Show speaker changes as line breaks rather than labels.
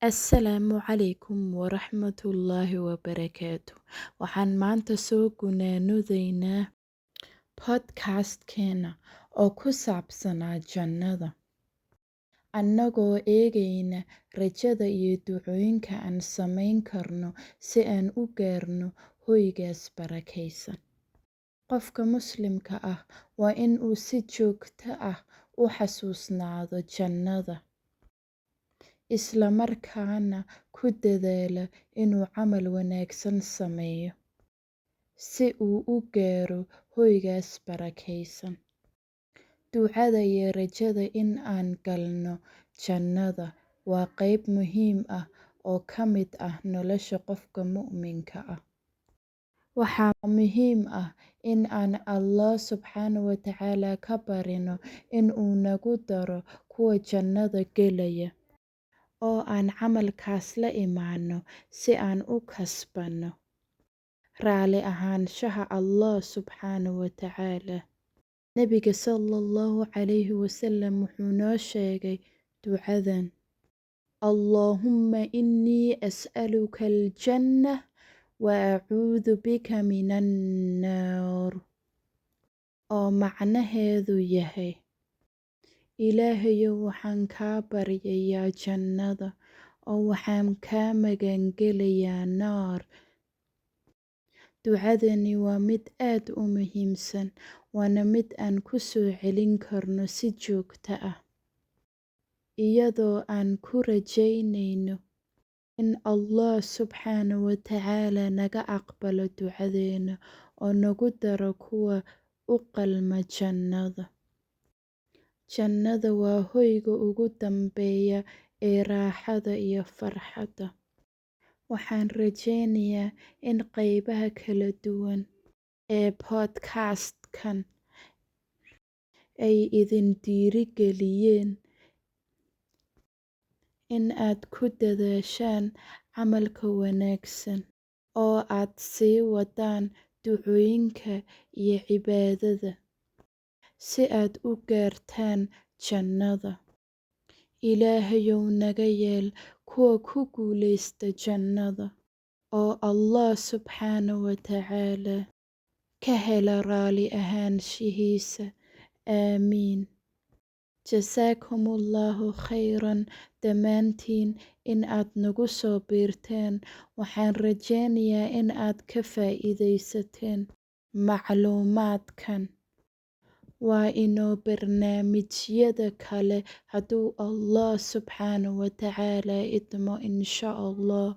Asalaamu calaykum waraxmatullaahi wabarakaatu. Waxaan maanta soo gunaanadaynaa podcast-keena oo ku saabsanaa jannada, annagoo eegayna rajada iyo ducooyinka aan samayn karno si aan u gaarno hoygaas barakaysan. Qofka Muslimka ah waa in uu si joogto ah u xasuusnaado jannada, isla markaana ku dadaalo inuu camal wanaagsan sameeyo si uu u gaaro hoygaas barakaysan. Ducada iyo rajada in aan galno jannada waa qayb muhiim ah oo ka mid ah nolosha qofka mu'minka ah. Waxaa muhiim ah in aan Allah Subxaanahu wa Tacaala ka barino in uu nagu daro kuwa jannada gelaya, oo aan camalkaas la imaano si aan u kasbanno raali ahaanshaha Allah Subxaanahu wa Tacaala. Nabiga sallallahu calayhi wasallam wuxuu noo sheegay ducadan: Allahumma innii as'aluka al-jannah wa acuudu bika min annaar, oo macnaheedu yahay Ilaahayow waxaan kaa baryayaa jannada oo waxaan kaa magan gelayaa naar. Ducadani waa mid aad u muhiimsan, waana mid aan ku soo celin karno si joogto ah, iyadoo aan ku rajaynayno in Allah Subxaanahu wa Tacaala naga aqbalo ducadeena oo nagu daro kuwa u qalma jannada. Jannada waa hoyga ugu dambeeya ee raaxada iyo farxadda. Waxaan rajaynayaa in qaybaha kala duwan ee podcast-kan ay idin dhiirigeliyeen in aad ku dadaashaan camalka wanaagsan, oo aad sii wadaan ducooyinka iyo cibaadada si aad u gaartaan jannada. Ilaahayow naga yeel kuwa ku guuleysta jannada, oo Allah Subxaanahu wa Tacaala ka hela raali ahaanshihiisa. Aamiin. Jazaakumullaahu khayran dhammaantiin in aad nagu soo biirteen. Waxaan rajaynayaa in aad ka faa'iidaysateen macluumaadkan. Waa inoo barnaamijyada kale hadduu Allah Subxaanahu wa Tacaala idmo insha Allah.